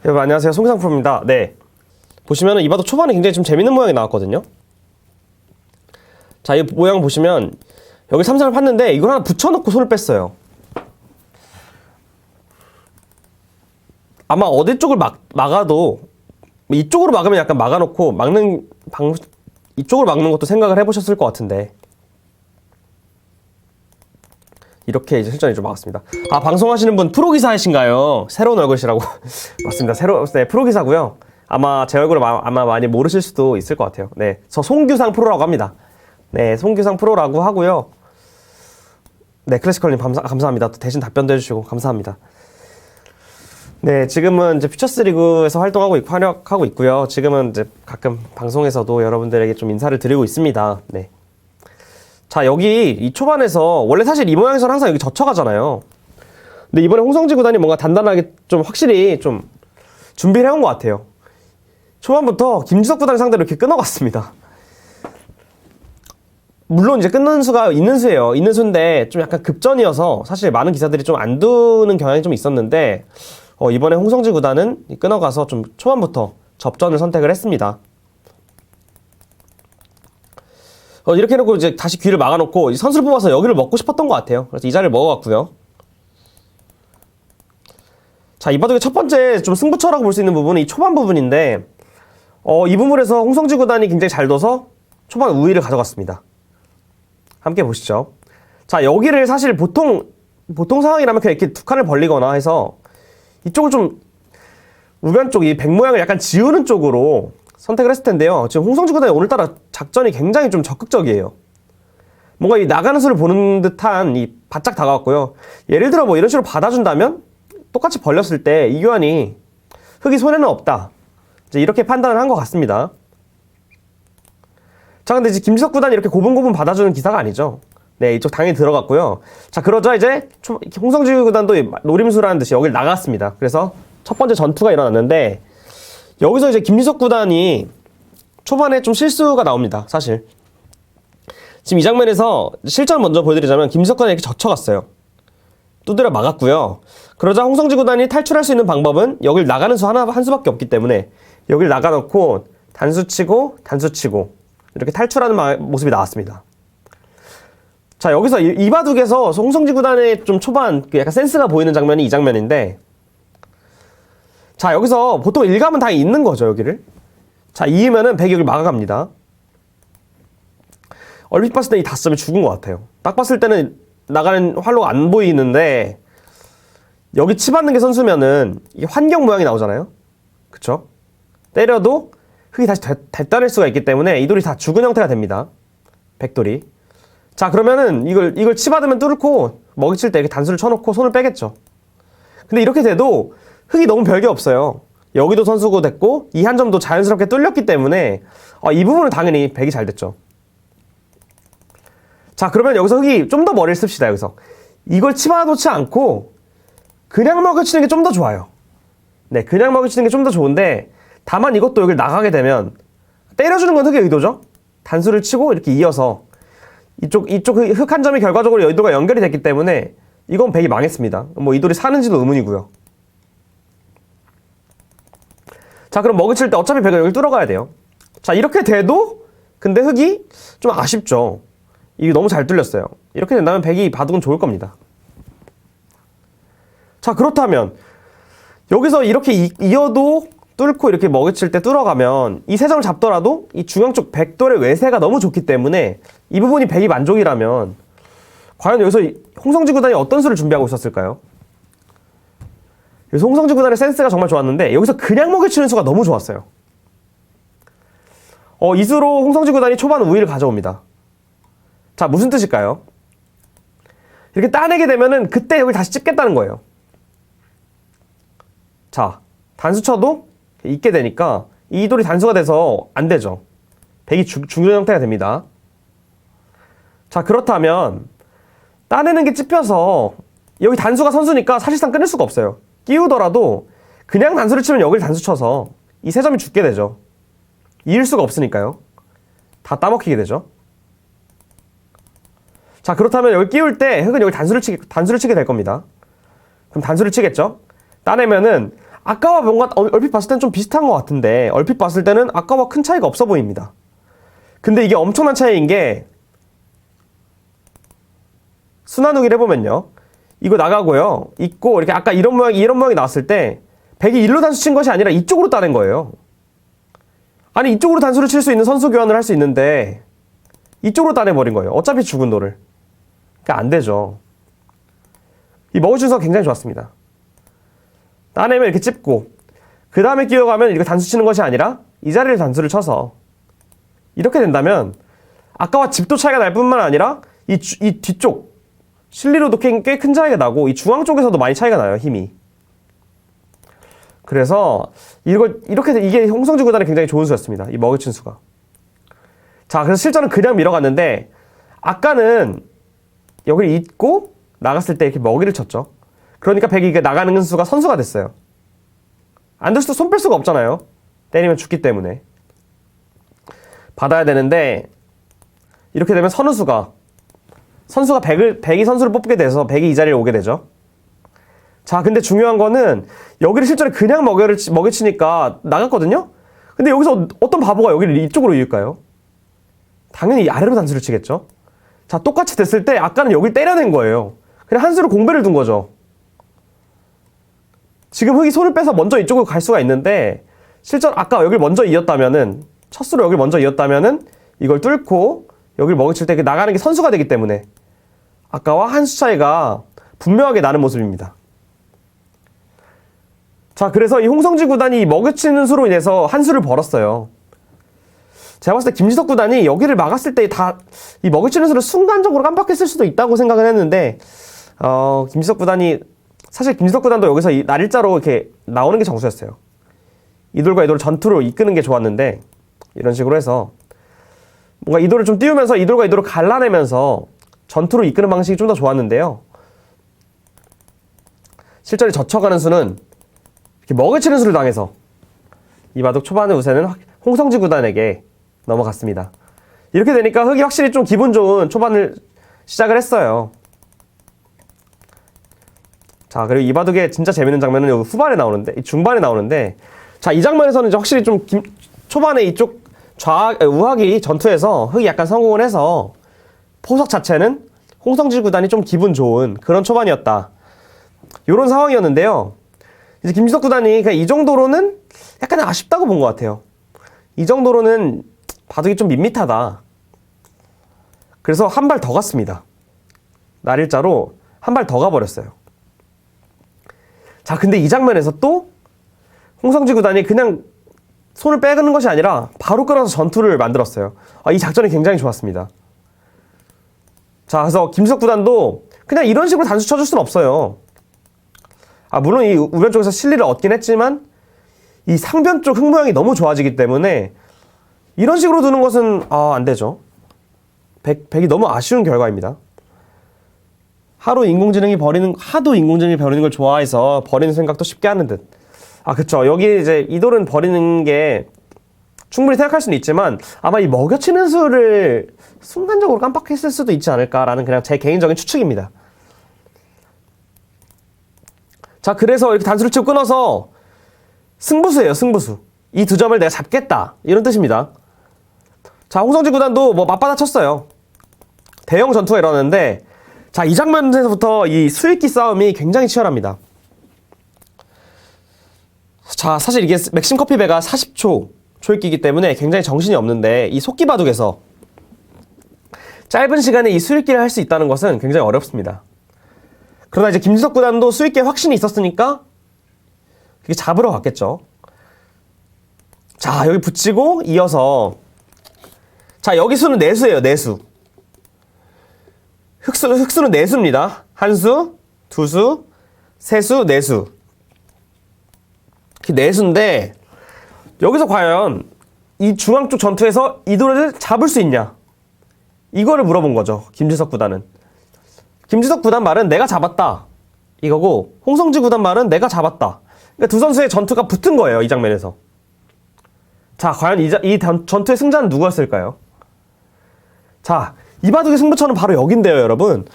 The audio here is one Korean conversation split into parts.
여러분 안녕하세요, 송기상 프로입니다. 네, 보시면은 이 바둑 초반에 굉장히 좀 재밌는 모양이 나왔거든요. 자, 이 모양 보시면 여기 삼삼을 팠는데 이걸 하나 붙여놓고 손을 뺐어요. 아마 어디 쪽을 막아도 이쪽으로 막으면 약간 막아놓고 이쪽으로 막는 것도 생각을 해보셨을 것 같은데, 이렇게 이제 실전이 좀 막았습니다. 아, 방송하시는 분 프로기사이신가요? 새로운 얼굴이라고. 맞습니다. 네, 프로기사고요. 아마 제 얼굴을 아마 많이 모르실 수도 있을 것 같아요. 네, 저 송규상 프로라고 합니다. 네, 송규상 프로라고 하고요. 네, 클래시컬님 감사합니다. 또 대신 답변도 해주시고 감사합니다. 네, 지금은 이제 퓨처스 리그에서 활약하고 있고요. 지금은 이제 가끔 방송에서도 여러분들에게 좀 인사를 드리고 있습니다. 네. 자, 여기 이 초반에서 원래 사실 이 모양에서는 항상 여기 젖혀가잖아요. 근데 이번에 홍성지 구단이 뭔가 단단하게 좀 확실히 좀 준비를 해온 것 같아요. 초반부터 김지석 구단을 상대로 이렇게 끊어갔습니다. 물론 이제 끊는 수가 있는 수예요. 있는 수인데 좀 약간 급전이어서 사실 많은 기사들이 좀 안 두는 경향이 좀 있었는데, 이번에 홍성지 구단은 끊어가서 좀 초반부터 접전을 선택을 했습니다. 이렇게 해놓고 이제 다시 귀를 막아놓고 선수를 뽑아서 여기를 먹고 싶었던 것 같아요. 그래서 이 자리를 먹어갔고요. 자, 이 바둑의 첫 번째 좀 승부처라고 볼 수 있는 부분은 이 초반 부분인데, 이 부분에서 홍성지 구단이 굉장히 잘 둬서 초반 우위를 가져갔습니다. 함께 보시죠. 자, 여기를 사실 보통 상황이라면 그냥 이렇게 두 칸을 벌리거나 해서 이쪽을 좀 우변 쪽 이 백 모양을 약간 지우는 쪽으로 선택을 했을 텐데요. 지금 홍성지 구단이 오늘따라 작전이 굉장히 좀 적극적이에요. 뭔가 이 나가는 수를 보는 듯한 이 바짝 다가왔고요. 예를 들어 뭐 이런 식으로 받아준다면 똑같이 벌렸을 때 이교환이 흙이 손에는 없다, 이제 이렇게 판단을 한 것 같습니다. 자, 근데 이제 김지석 구단이 이렇게 고분고분 받아주는 기사가 아니죠. 네, 이쪽 당연히 들어갔고요. 자, 그러자 이제 홍성지 구단도 노림수라는 듯이 여기를 나갔습니다. 그래서 첫 번째 전투가 일어났는데, 여기서 이제 김지석 구단이 초반에 좀 실수가 나옵니다, 사실. 지금 이 장면에서 실전 먼저 보여드리자면 김지석 구단이 이렇게 젖혀갔어요. 두드려 막았고요. 그러자 홍성지 구단이 탈출할 수 있는 방법은 여길 나가는 수 한 수밖에 없기 때문에 여길 나가놓고 단수 치고 이렇게 탈출하는 모습이 나왔습니다. 자, 여기서 이 바둑에서 홍성지 구단의 좀 초반 약간 센스가 보이는 장면이 이 장면인데, 자, 여기서 보통 일감은 다 있는 거죠, 여기를. 자, 이으면은 백이 여기를 막아갑니다. 얼핏 봤을 때 이 다스점이 죽은 것 같아요. 딱 봤을 때는 나가는 활로가 안 보이는데, 여기 치받는 게 선수면은 이게 환경 모양이 나오잖아요. 그쵸? 때려도 흙이 다시 되따를 수가 있기 때문에 이 돌이 다 죽은 형태가 됩니다. 백돌이. 자, 그러면은 이걸 치받으면 뚫고 먹이칠 때 이렇게 단수를 쳐놓고 손을 빼겠죠. 근데 이렇게 돼도 흙이 너무 별게 없어요. 여기도 선수고 됐고 이 한 점도 자연스럽게 뚫렸기 때문에 이 부분은 당연히 백이 잘 됐죠. 자, 그러면 여기서 흙이 좀 더 머리를 씁시다. 여기서 이걸 치받아놓지 않고 그냥 먹여치는 게 좀 더 좋아요. 네, 그냥 먹여치는 게 좀 더 좋은데, 다만 이것도 여기를 나가게 되면 때려주는 건 흙의 의도죠. 단수를 치고 이렇게 이어서 이쪽 흙 한 점이 결과적으로 여의도가 연결이 됐기 때문에 이건 백이 망했습니다. 뭐 이 돌이 사는지도 의문이고요. 자, 그럼 먹이칠 때 어차피 백은 여기 뚫어가야 돼요. 자, 이렇게 돼도 근데 흙이 좀 아쉽죠. 이게 너무 잘 뚫렸어요. 이렇게 된다면 백이 바둑은 좋을 겁니다. 자, 그렇다면 여기서 이렇게 이어도 뚫고 이렇게 먹이칠 때 뚫어가면 이 세 점을 잡더라도 이 중앙 쪽 백돌의 외세가 너무 좋기 때문에 이 부분이 백이 만족이라면 과연 여기서 홍성지 구단이 어떤 수를 준비하고 있었을까요? 그래서 홍성지 구단의 센스가 정말 좋았는데 여기서 그냥 먹이치는 수가 너무 좋았어요. 이 수로 홍성지 구단이 초반 우위를 가져옵니다. 자, 무슨 뜻일까요? 이렇게 따내게 되면은 그때 여기 다시 찍겠다는 거예요. 자, 단수 쳐도 있게 되니까 이 돌이 단수가 돼서 안 되죠. 백이 죽는 형태가 됩니다. 자, 그렇다면 따내는 게 찝혀서 여기 단수가 선수니까 사실상 끊을 수가 없어요. 끼우더라도 그냥 단수를 치면 여기를 단수 쳐서 이 세 점이 죽게 되죠. 이을 수가 없으니까요. 다 따먹히게 되죠. 자, 그렇다면 여기 끼울 때 흙은 여기 단수를 치게 될 겁니다. 그럼 단수를 치겠죠. 따내면은 아까와 뭔가 얼핏 봤을 때는 좀 비슷한 것 같은데 얼핏 봤을 때는 아까와 큰 차이가 없어 보입니다. 근데 이게 엄청난 차이인 게 순환후기를 해보면요. 이거 나가고요. 있고 이렇게 아까 이런 모양이 나왔을 때 백이 일로 단수 친 것이 아니라 이쪽으로 따낸 거예요. 아니 이쪽으로 단수를 칠 수 있는 선수 교환을 할 수 있는데 이쪽으로 따내버린 거예요. 어차피 죽은 돌을. 그러니까 안 되죠. 이 먹을 순서가 굉장히 좋았습니다. 따내면 이렇게 찝고 그 다음에 끼워가면 이렇게 단수 치는 것이 아니라 이 자리를 단수를 쳐서 이렇게 된다면 아까와 집도 차이가 날 뿐만 아니라 이 뒤쪽 실리로도 꽤 큰 차이가 나고 이 중앙 쪽에서도 많이 차이가 나요. 힘이. 그래서 이게 홍성지 구단의 굉장히 좋은 수였습니다. 이 먹을 친수가. 자, 그래서 실전은 그냥 밀어갔는데 아까는 여기를 잇고 나갔을 때 이렇게 먹이를 쳤죠. 그러니까 백이 나가는 수가 선수가 됐어요. 안 될 수도 손 뺄 수가 없잖아요. 때리면 죽기 때문에. 받아야 되는데 이렇게 되면 선수가 백이 선수를 뽑게 돼서 백이 이 자리에 오게 되죠. 자, 근데 중요한 거는 여기를 실전에 그냥 먹여치니까 나갔거든요? 근데 여기서 어떤 바보가 여기를 이쪽으로 이을까요? 당연히 아래로 단수를 치겠죠? 자, 똑같이 됐을 때 아까는 여길 때려낸 거예요. 그냥 한 수로 공배를 둔 거죠. 지금 흑이 손을 빼서 먼저 이쪽으로 갈 수가 있는데 실전 아까 여길 먼저 이었다면은 첫 수로 여길 먼저 이었다면은 이걸 뚫고 여길 먹여칠 때 나가는 게 선수가 되기 때문에 아까와 한 수 차이가 분명하게 나는 모습입니다. 자, 그래서 이 홍성지 구단이 먹여치는 수로 인해서 한 수를 벌었어요. 제가 봤을 때 김지석 구단이 여기를 막았을 때 이 먹여치는 수를 순간적으로 깜빡했을 수도 있다고 생각을 했는데 김지석 구단도 여기서 이 날일자로 이렇게 나오는 게 정수였어요. 이돌과 이돌을 전투로 이끄는 게 좋았는데 이런 식으로 해서 뭔가 이돌을 좀 띄우면서 이돌과 이돌을 갈라내면서 전투로 이끄는 방식이 좀 더 좋았는데요. 실전에 젖혀가는 수는 이렇게 먹여치는 수를 당해서 이 바둑 초반의 우세는 홍성지 구단에게 넘어갔습니다. 이렇게 되니까 흑이 확실히 좀 기분 좋은 초반을 시작을 했어요. 자, 그리고 이 바둑의 진짜 재밌는 장면은 여기 후반에 나오는데, 중반에 나오는데, 자, 이 장면에서는 이제 확실히 좀 초반에 이쪽 우학이 전투에서 흑이 약간 성공을 해서 포석 자체는 홍성지 구단이 좀 기분 좋은 그런 초반이었다. 요런 상황이었는데요. 이제 김지석 구단이 그냥 이 정도로는 약간 아쉽다고 본 것 같아요. 이 정도로는 바둑이 좀 밋밋하다. 그래서 한 발 더 갔습니다. 날일자로 한 발 더 가버렸어요. 자, 근데 이 장면에서 또 홍성지 구단이 그냥 손을 빼는 것이 아니라 바로 끌어서 전투를 만들었어요. 이 작전이 굉장히 좋았습니다. 자, 그래서 김지석 구단도 그냥 이런 식으로 단수 쳐줄 수는 없어요. 물론 이 우변 쪽에서 실리를 얻긴 했지만 이 상변 쪽 흙 모양이 너무 좋아지기 때문에 이런 식으로 두는 것은 안 되죠. 백이 너무 아쉬운 결과입니다. 하도 인공지능이 버리는 걸 좋아해서 버리는 생각도 쉽게 하는 듯. 그쵸. 여기 이제 이돌은 버리는 게 충분히 생각할 수는 있지만 아마 이 먹여치는 수를 순간적으로 깜빡했을 수도 있지 않을까라는 그냥 제 개인적인 추측입니다. 자, 그래서 이렇게 단수를 치고 끊어서 승부수예요, 승부수. 이 두 점을 내가 잡겠다. 이런 뜻입니다. 자, 홍성지 구단도 맞받아 쳤어요. 대형 전투가 일어났는데, 자, 이 장면에서부터 이 수익기 싸움이 굉장히 치열합니다. 자, 사실 이게 맥심 커피배가 40초 초읽기이기 때문에 굉장히 정신이 없는데 이 속기 바둑에서 짧은 시간에 이 수익기를 할 수 있다는 것은 굉장히 어렵습니다. 그러나 이제 김지석 구단도 수익기에 확신이 있었으니까 그게 잡으러 갔겠죠. 자, 여기 붙이고 이어서 자, 여기 수는 내수예요, 내수. 흑수는 내수입니다. 한 수, 두 수, 세 수, 네 수. 내수인데 여기서 과연 이 중앙 쪽 전투에서 이 돌을 잡을 수 있냐? 이거를 물어본 거죠, 김지석 구단은. 김지석 구단 말은 내가 잡았다 이거고 홍성지 구단 말은 내가 잡았다. 그러니까 두 선수의 전투가 붙은 거예요, 이 장면에서. 자, 과연 이 전투의 승자는 누구였을까요? 자, 이 바둑의 승부처는 바로 여긴데요, 여러분.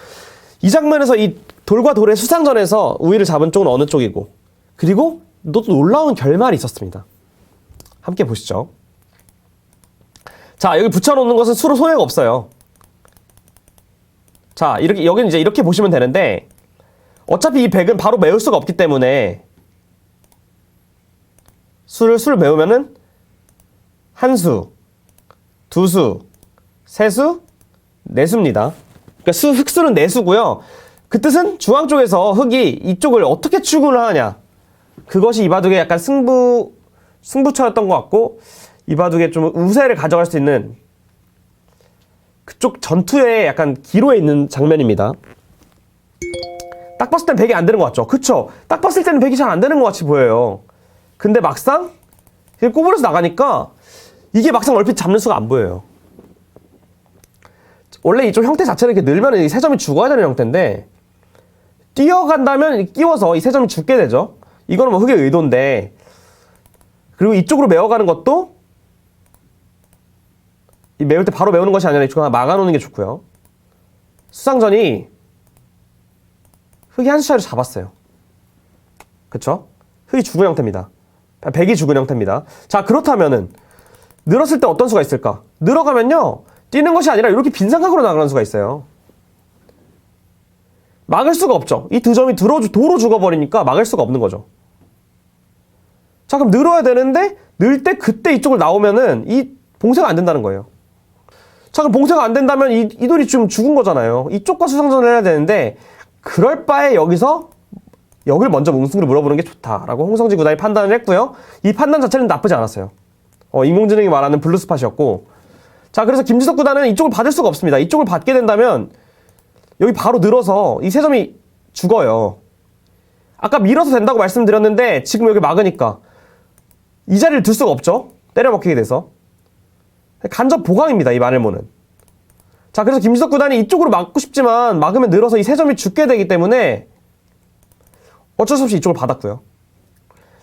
이 장면에서 이 돌과 돌의 수상전에서 우위를 잡은 쪽은 어느 쪽이고, 그리고 또 놀라운 결말이 있었습니다. 함께 보시죠. 자, 여기 붙여놓는 것은 수로 손해가 없어요. 자, 이렇게, 여기는 이제 이렇게 보시면 되는데, 어차피 이 100은 바로 메울 수가 없기 때문에, 수를 메우면은, 한 수, 두 수, 세 수, 네 수입니다. 그러니까 흙수는 네 수고요. 그 뜻은 중앙 쪽에서 흙이 이쪽을 어떻게 추구를 하느냐. 그것이 이 바둑의 약간 승부처였던 것 같고, 이 바둑에 좀 우세를 가져갈 수 있는 그쪽 전투의 약간 기로에 있는 장면입니다. 딱 봤을 땐 100이 안 되는 것 같죠? 그쵸? 딱 봤을 때는 100이 잘 안 되는 것 같이 보여요. 근데 막상 꼬부려서 나가니까 이게 막상 얼핏 잡는 수가 안 보여요. 원래 이쪽 형태 자체는 이렇게 늘면 이 세 점이 죽어야 되는 형태인데, 뛰어간다면 끼워서 이 세 점이 죽게 되죠. 이거는 뭐 흙의 의도인데, 그리고 이쪽으로 메워가는 것도 이 메울 때 바로 메우는 것이 아니라 이쪽 하나 막아놓는 게 좋고요. 수상전이 흙이 한 수 차이로 잡았어요. 그쵸? 흙이 죽은 형태입니다. 100이 죽은 형태입니다. 자, 그렇다면은 늘었을 때 어떤 수가 있을까? 늘어가면요, 뛰는 것이 아니라 이렇게 빈삼각으로 나가는 수가 있어요. 막을 수가 없죠. 이 두 점이 도로 죽어버리니까 막을 수가 없는 거죠. 자, 그럼 늘어야 되는데 늘 때 그때 이쪽을 나오면은 이 봉쇄가 안 된다는 거예요. 자, 그럼 봉쇄가 안 된다면 이 돌이 좀 죽은 거잖아요. 이쪽과 수상전을 해야 되는데, 그럴 바에 여기서 여기를 먼저 뭉승으로 물어보는 게 좋다라고 홍성지 구단이 판단을 했고요. 이 판단 자체는 나쁘지 않았어요. 인공지능이 말하는 블루스팟이었고, 자, 그래서 김지석 구단은 이쪽을 받을 수가 없습니다. 이쪽을 받게 된다면 여기 바로 늘어서 이 세 점이 죽어요. 아까 밀어서 된다고 말씀드렸는데 지금 여기 막으니까 이 자리를 둘 수가 없죠. 때려 먹히게 돼서. 간접 보강입니다, 이 마늘모는. 자, 그래서 김지석 구단이 이쪽으로 막고 싶지만 막으면 늘어서 이 세 점이 죽게 되기 때문에 어쩔 수 없이 이쪽을 받았고요.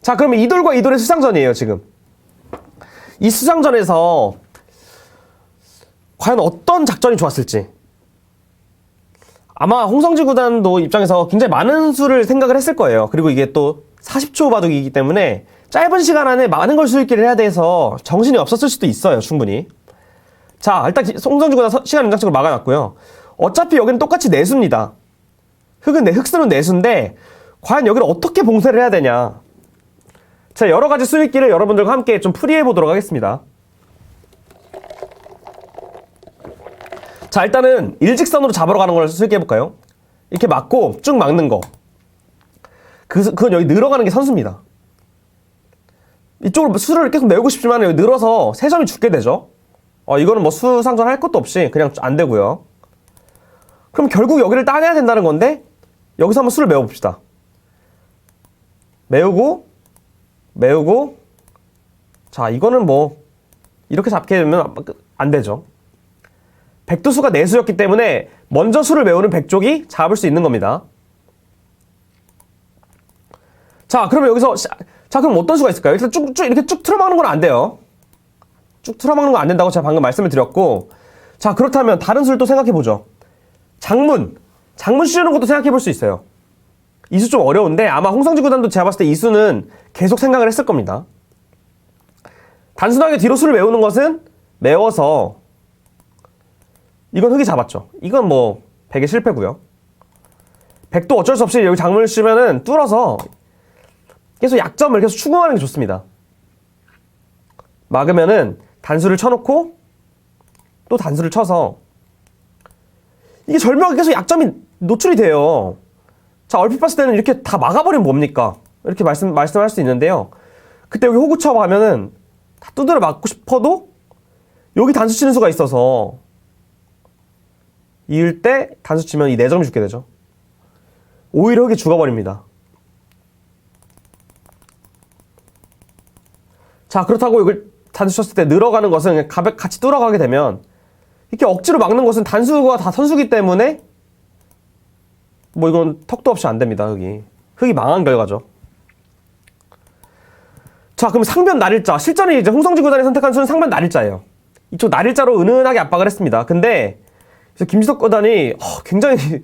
자, 그러면 이 돌과 이 돌의 수상전이에요, 지금. 이 수상전에서 과연 어떤 작전이 좋았을지. 아마 홍성지 구단도 입장에서 굉장히 많은 수를 생각을 했을 거예요. 그리고 이게 또 40초 바둑이기 때문에 짧은 시간 안에 많은 걸 수익기를 해야 돼서 정신이 없었을 수도 있어요, 충분히. 자, 일단 홍성지 구단 시간 연장책으로 막아놨고요. 어차피 여기는 똑같이 내수입니다. 흙수는 내수인데 과연 여기를 어떻게 봉쇄를 해야 되냐. 자, 여러 가지 수익기를 여러분들과 함께 좀 풀이해 보도록 하겠습니다. 자, 일단은 일직선으로 잡으러 가는 걸 수익해 볼까요? 이렇게 막고 쭉 막는 거. 그건 여기 늘어가는 게 선수입니다. 이쪽으로 수를 계속 메우고 싶지만 여기 늘어서 세 점이 죽게 되죠. 이거는 뭐 수상전 할 것도 없이 그냥 안 되고요. 그럼 결국 여기를 따내야 된다는 건데, 여기서 한번 수를 메워봅시다. 메우고, 자, 이거는 뭐 이렇게 잡게 되면 안 되죠. 백두수가 내수였기 때문에 먼저 수를 메우는 백쪽이 잡을 수 있는 겁니다. 자, 그러면 여기서, 자, 그럼 어떤 수가 있을까요? 일단 이렇게 쭉 틀어막는 건 안 돼요. 쭉 틀어막는 건 안 된다고 제가 방금 말씀을 드렸고, 자, 그렇다면 다른 수를 또 생각해보죠. 장문 씌우는 것도 생각해볼 수 있어요. 이 수 좀 어려운데 아마 홍성지 구단도 제가 봤을 때 이 수는 계속 생각을 했을 겁니다. 단순하게 뒤로 수를 메우는 것은 메워서, 이건 흙이 잡았죠. 이건 뭐 100의 실패고요. 100도 어쩔 수 없이 여기 장문을 씌우면은 뚫어서 계속 약점을 계속 추궁하는 게 좋습니다. 막으면은 단수를 쳐놓고 또 단수를 쳐서 이게 절묘하게 계속 약점이 노출이 돼요. 자, 얼핏 봤을 때는 이렇게 다 막아버리면 뭡니까? 이렇게 말씀할 수 있는데요. 그때 여기 호구 쳐고 하면은 다 두드려 맞고 싶어도 여기 단수 치는 수가 있어서 이을 때 단수 치면 이 4점이 죽게 되죠. 오히려 흙이 죽어버립니다. 자, 그렇다고 이걸 단수 쳤을 때 늘어가는 것은 같이 뚫어가게 되면, 이렇게 억지로 막는 것은 단수가 다 선수기 때문에 뭐 이건 턱도 없이 안 됩니다. 흙이 망한 결과죠. 자, 그럼 상변 날일자. 실전에 이제 홍성지 구단이 선택한 수는 상변 날일자예요. 이쪽 날일자로 은은하게 압박을 했습니다. 근데 그래서 김지석 구단이 굉장히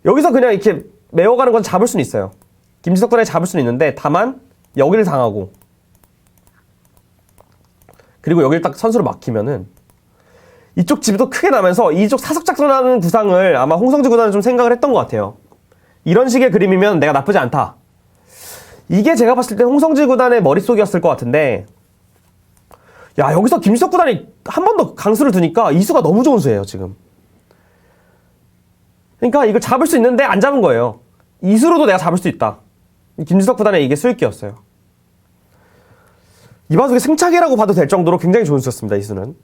여기서 그냥 이렇게 메워가는 건 잡을 수는 있어요. 김지석 구단이 잡을 수는 있는데, 다만 여기를 당하고 그리고 여기를 딱 선수로 막히면은 이쪽 집도 크게 나면서 이쪽 사석작전하는 구상을 아마 홍성지 구단은 좀 생각을 했던 것 같아요. 이런 식의 그림이면 내가 나쁘지 않다. 이게 제가 봤을 때 홍성지 구단의 머릿속이었을 것 같은데, 야, 여기서 김지석 구단이 한 번 더 강수를 두니까 이수가 너무 좋은 수예요, 지금. 그러니까 이걸 잡을 수 있는데 안 잡은 거예요. 이수로도 내가 잡을 수 있다. 김지석 구단의 이게 수익기였어요. 이 바둑의 승차기라고 봐도 될 정도로 굉장히 좋은 수였습니다, 이수는.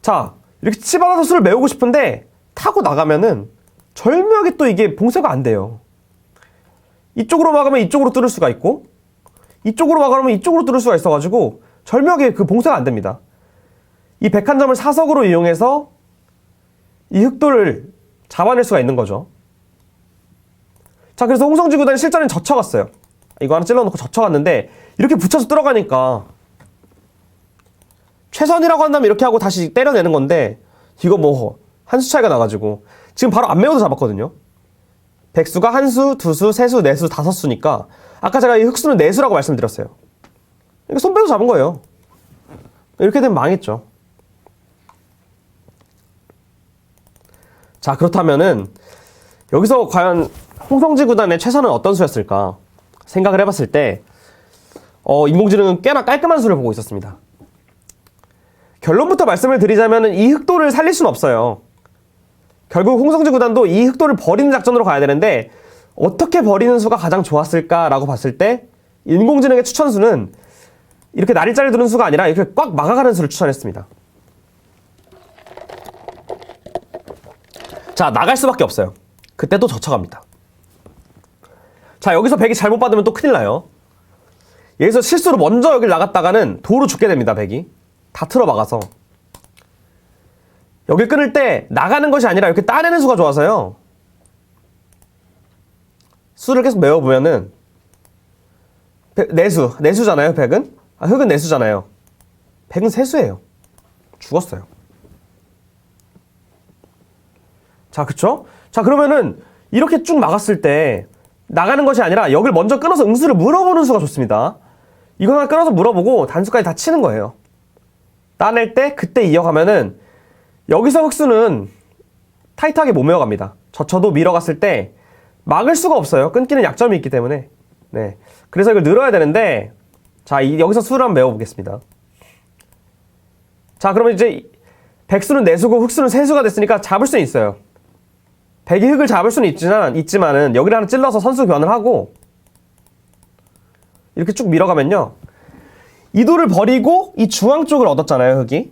자, 이렇게 치받아서 수를 메우고 싶은데 타고 나가면은 절묘하게 또 이게 봉쇄가 안 돼요. 이쪽으로 막으면 이쪽으로 뚫을 수가 있고 이쪽으로 막으면 이쪽으로 뚫을 수가 있어가지고 절묘하게 그 봉쇄가 안 됩니다. 이 백한점을 사석으로 이용해서 이 흑도를 잡아낼 수가 있는 거죠. 자, 그래서 홍성지 구단이 실전엔 젖혀갔어요. 이거 하나 찔러놓고 젖혀갔는데 이렇게 붙여서 뚫어가니까 최선이라고 한다면 이렇게 하고 다시 때려내는 건데 이거 뭐 한 수 차이가 나가지고 지금 바로 안 메워도 잡았거든요. 백수가 한 수, 두 수, 세 수, 네 수, 다섯 수니까 아까 제가 이 흑수는 네 수라고 말씀드렸어요. 그러니까 손 빼도 잡은 거예요. 이렇게 되면 망했죠. 자, 그렇다면은 여기서 과연 홍성지 구단의 최선은 어떤 수였을까 생각을 해봤을 때 인공지능은 꽤나 깔끔한 수를 보고 있었습니다. 결론부터 말씀을 드리자면 이 흑도를 살릴 수는 없어요. 결국 홍성지 구단도 이 흑도를 버리는 작전으로 가야 되는데 어떻게 버리는 수가 가장 좋았을까라고 봤을 때 인공지능의 추천수는 이렇게 나리짜리 두는 수가 아니라 이렇게 꽉 막아가는 수를 추천했습니다. 자, 나갈 수밖에 없어요. 그때 또 젖혀갑니다. 자, 여기서 백이 잘못 받으면 또 큰일 나요. 여기서 실수로 먼저 여길 나갔다가는 도로 죽게 됩니다. 백이 다 틀어 막아서 여길 끊을 때 나가는 것이 아니라 이렇게 따내는 수가 좋아서요. 수를 계속 메워보면은 내수잖아요. 백은 흑은 내수잖아요. 백은 세수예요. 죽었어요. 자, 그쵸? 자, 그러면은 이렇게 쭉 막았을 때 나가는 것이 아니라 여길 먼저 끊어서 응수를 물어보는 수가 좋습니다. 이거 하나 끊어서 물어보고 단수까지 다 치는 거예요. 따낼 때 그때 이어가면은 여기서 흑수는 타이트하게 못 메워갑니다. 젖혀도 밀어갔을 때 막을 수가 없어요. 끊기는 약점이 있기 때문에. 네. 그래서 이걸 늘어야 되는데 자, 여기서 수를 한번 메워보겠습니다. 자, 그러면 이제 백수는 내수고 흑수는 세수가 됐으니까 잡을 수는 있어요. 백이 흑을 잡을 수는 있지만은 여기를 하나 찔러서 선수 교환을 하고 이렇게 쭉 밀어가면요. 이 도를 버리고 이 중앙 쪽을 얻었잖아요, 흑이.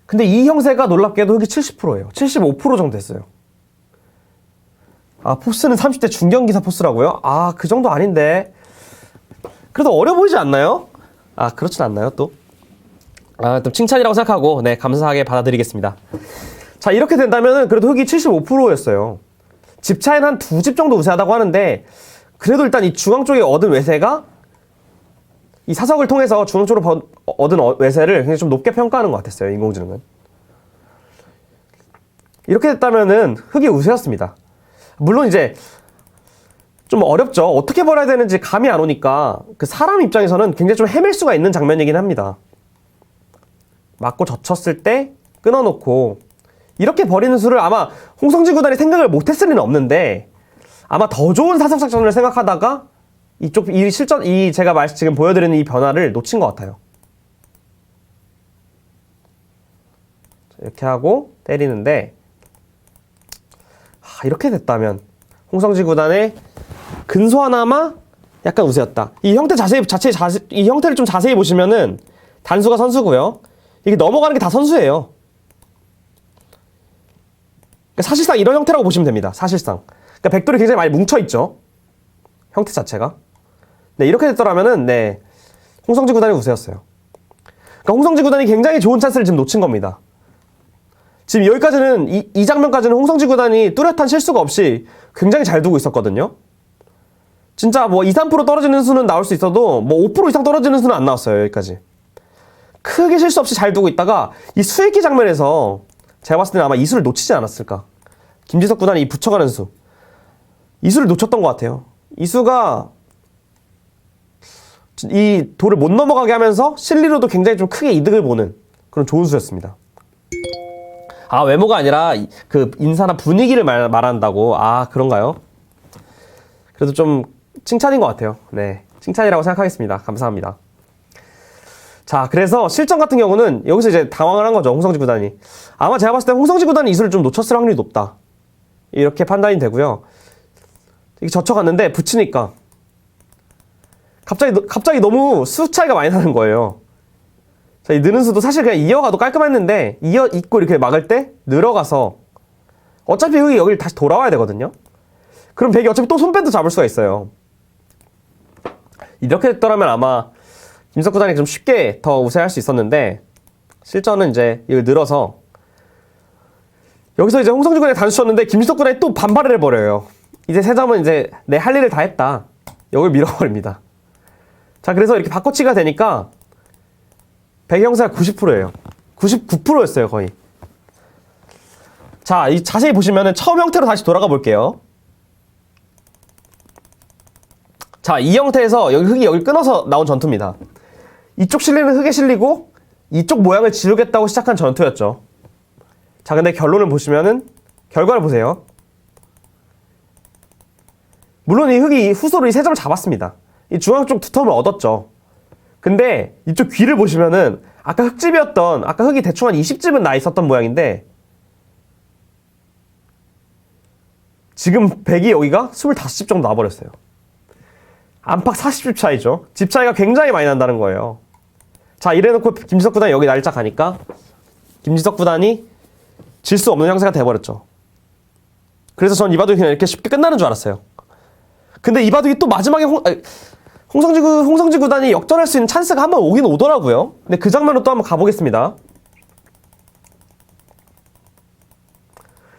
근데 이 형세가 놀랍게도 흑이 70%예요. 75% 정도 됐어요. 아, 포스는 30대 중견기사 포스라고요? 아, 그 정도 아닌데. 그래도 어려 보이지 않나요? 아, 그렇진 않나요, 또? 아, 또 칭찬이라고 생각하고, 네, 감사하게 받아드리겠습니다. 자, 이렇게 된다면은 그래도 흑이 75%였어요. 집 차이는 한 2집 정도 우세하다고 하는데, 그래도 일단 이 중앙 쪽에 얻은 외세가 이 사석을 통해서 중앙 쪽으로 얻은 외세를 굉장히 좀 높게 평가하는 것 같았어요, 인공지능은. 이렇게 됐다면은 흑이 우세였습니다. 물론 이제 좀 어렵죠. 어떻게 벌어야 되는지 감이 안 오니까 그 사람 입장에서는 굉장히 좀 헤맬 수가 있는 장면이긴 합니다. 맞고 젖혔을 때 끊어놓고 이렇게 버리는 수를 아마 홍성지 구단이 생각을 못했을 리는 없는데 아마 더 좋은 사석 작전을 생각하다가 제가 지금 보여드리는 이 변화를 놓친 것 같아요. 이렇게 하고 때리는데 이렇게 됐다면 홍성지 구단의 근소하나마 약간 우세였다. 이 형태 이 형태를 좀 자세히 보시면은 단수가 선수고요. 이게 넘어가는 게 다 선수예요. 그러니까 사실상 이런 형태라고 보시면 됩니다. 사실상. 그러니까 백돌이 굉장히 많이 뭉쳐있죠. 형태 자체가. 네, 이렇게 됐더라면은, 네, 홍성지 구단이 우세였어요. 그러니까 홍성지 구단이 굉장히 좋은 찬스를 지금 놓친 겁니다. 지금 여기까지는, 이 장면까지는 홍성지 구단이 뚜렷한 실수가 없이 굉장히 잘 두고 있었거든요. 진짜 뭐 2, 3% 떨어지는 수는 나올 수 있어도 뭐 5% 이상 떨어지는 수는 안 나왔어요, 여기까지. 크게 실수 없이 잘 두고 있다가 이 수익기 장면에서 제가 봤을 때는 아마 이 수를 놓치지 않았을까. 김지석 구단이 이 붙여가는 수. 이 수를 놓쳤던 것 같아요. 이 수가 이 돌을 못 넘어가게 하면서 실리로도 굉장히 좀 크게 이득을 보는 그런 좋은 수였습니다. 아, 외모가 아니라 그 인사나 분위기를 말한다고. 아, 그런가요? 그래도 좀 칭찬인 것 같아요. 네, 칭찬이라고 생각하겠습니다. 감사합니다. 자, 그래서 실전 같은 경우는 여기서 이제 당황을 한 거죠. 홍성지 구단이. 아마 제가 봤을 때 홍성지 구단이 이수를 좀 놓쳤을 확률이 높다, 이렇게 판단이 되고요. 이게 젖혀갔는데 붙이니까 갑자기 너무 수 차이가 많이 나는 거예요. 자, 이 느는 수도 사실 그냥 이어가도 깔끔했는데 잊고 이렇게 막을 때 늘어가서 어차피 흙이 여기를 다시 돌아와야 되거든요. 그럼 백이 어차피 또 손빼도 잡을 수가 있어요. 이렇게 됐더라면 아마 김석 구단이 좀 쉽게 더 우세할 수 있었는데, 실전은 이제 이걸 늘어서 여기서 이제 홍성지 구단이 단수 쳤는데 김석 구단이 또 반발을 해버려요. 이제 세 점은 이제 내 할 일을 다 했다, 여기를 밀어버립니다. 자, 그래서 이렇게 바꿔치기가 되니까 백의 형세가 90%예요. 99%였어요, 거의. 자, 이 자세히 보시면은 처음 형태로 다시 돌아가 볼게요. 자, 이 형태에서 여기 흙이 여기 끊어서 나온 전투입니다. 이쪽 실리는 흙에 실리고 이쪽 모양을 지우겠다고 시작한 전투였죠. 자, 근데 결론을 보시면은 결과를 보세요. 물론 이 흙이 후소로 이 세 점을 잡았습니다. 이 중앙 쪽 두텀을 얻었죠. 근데 이쪽 귀를 보시면은 아까 흙집이었던, 아까 흙이 대충 한 20집은 나 있었던 모양인데 지금 백이 여기가 25집 정도 나와버렸어요. 안팎 40집 차이죠. 집 차이가 굉장히 많이 난다는 거예요. 자, 이래놓고 김지석 구단이 여기 날짜 가니까 김지석 구단이 질 수 없는 형세가 돼버렸죠. 그래서 전 이 바둑이 그냥 이렇게 쉽게 끝나는 줄 알았어요. 근데 이 바둑이 또 마지막에 홍성지 구단이 역전할 수 있는 찬스가 한번 오긴 오더라고요. 근데 그 장면으로 또 한번 가보겠습니다.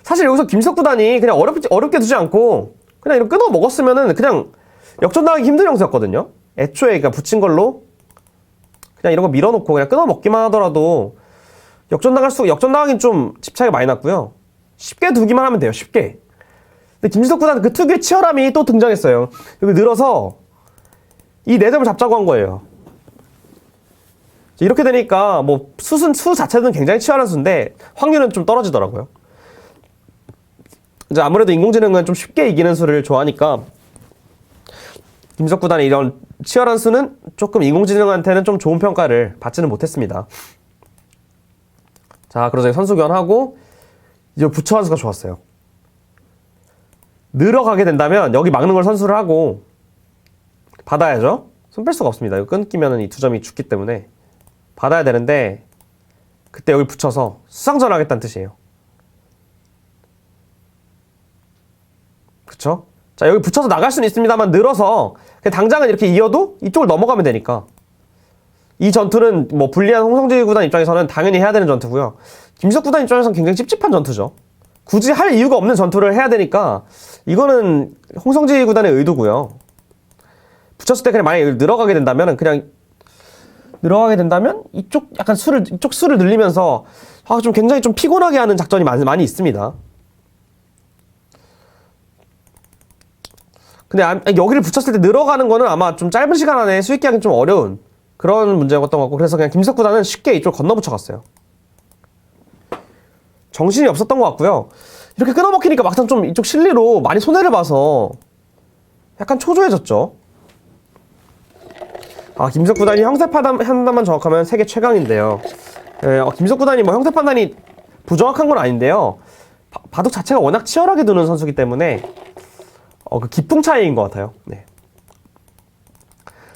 사실 여기서 김지석 구단이 그냥 어렵게 두지 않고 그냥 이렇게 끊어 먹었으면은 그냥 역전당하기 힘든 형세였거든요. 애초에 그러니까 붙인 걸로 그냥 이런 거 밀어놓고 그냥 끊어 먹기만 하더라도 역전당하긴 좀 집 차이가 많이 났고요. 쉽게 두기만 하면 돼요, 쉽게. 근데 김지석 구단 그 특유의 치열함이 또 등장했어요. 여기 늘어서 이 네 점을 잡자고 한 거예요. 이렇게 되니까 뭐 수 자체는 굉장히 치열한 수인데 확률은 좀 떨어지더라고요. 이제 아무래도 인공지능은 좀 쉽게 이기는 수를 좋아하니까 김지석 구단의 이런 치열한 수는 조금 인공지능한테는 좀 좋은 평가를 받지는 못했습니다. 자, 그러자 선수 교환하고 이제 부처 한수가 좋았어요. 늘어가게 된다면 여기 막는 걸 선수를 하고 받아야죠. 손 뺄 수가 없습니다. 이거 끊기면 이 두 점이 죽기 때문에 받아야 되는데 그때 여기 붙여서 수상전 하겠다는 뜻이에요. 그쵸? 자, 여기 붙여서 나갈 수는 있습니다만 늘어서 그냥 당장은 이렇게 이어도 이쪽을 넘어가면 되니까 이 전투는 뭐 불리한 홍성지 구단 입장에서는 당연히 해야 되는 전투고요. 김지석 구단 입장에서는 굉장히 찝찝한 전투죠. 굳이 할 이유가 없는 전투를 해야 되니까 이거는 홍성지 구단의 의도고요. 붙였을 때 그냥 만약에 늘어가게 된다면 이쪽 약간 이쪽 수를 늘리면서 좀 굉장히 좀 피곤하게 하는 작전이 많이 있습니다. 근데 여기를 붙였을 때 늘어가는 거는 아마 좀 짧은 시간 안에 수익기 하기는 좀 어려운 그런 문제였던 것 같고, 그래서 그냥 김지석 구단은 쉽게 이쪽 건너 붙여갔어요. 정신이 없었던 것 같고요. 이렇게 끊어먹히니까 막상 좀 이쪽 실리로 많이 손해를 봐서 약간 초조해졌죠. 김지석 구단이 형태 판단만 정확하면 세계 최강인데요. 김지석 구단이 뭐 형태 판단이 부정확한 건 아닌데요. 바둑 자체가 워낙 치열하게 두는 선수이기 때문에 그 기풍 차이인 것 같아요. 네.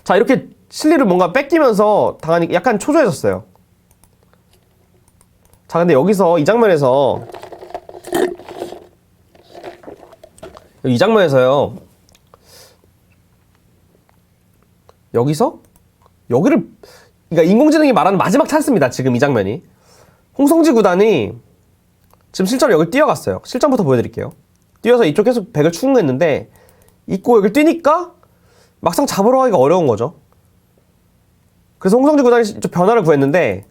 자, 이렇게 실리를 뭔가 뺏기면서 당하니 약간 초조해졌어요. 자, 근데 여기서 이 장면에서요. 여기를 그러니까 인공지능이 말하는 마지막 찬스입니다. 지금 이 장면이. 홍성지 구단이 지금 실전으로 여기 뛰어갔어요. 실전부터 보여드릴게요. 뛰어서 이쪽 계속 백을 추궁했는데 있고 여기 뛰니까 막상 잡으러 가기가 어려운 거죠. 그래서 홍성지 구단이 좀 변화를 구했는데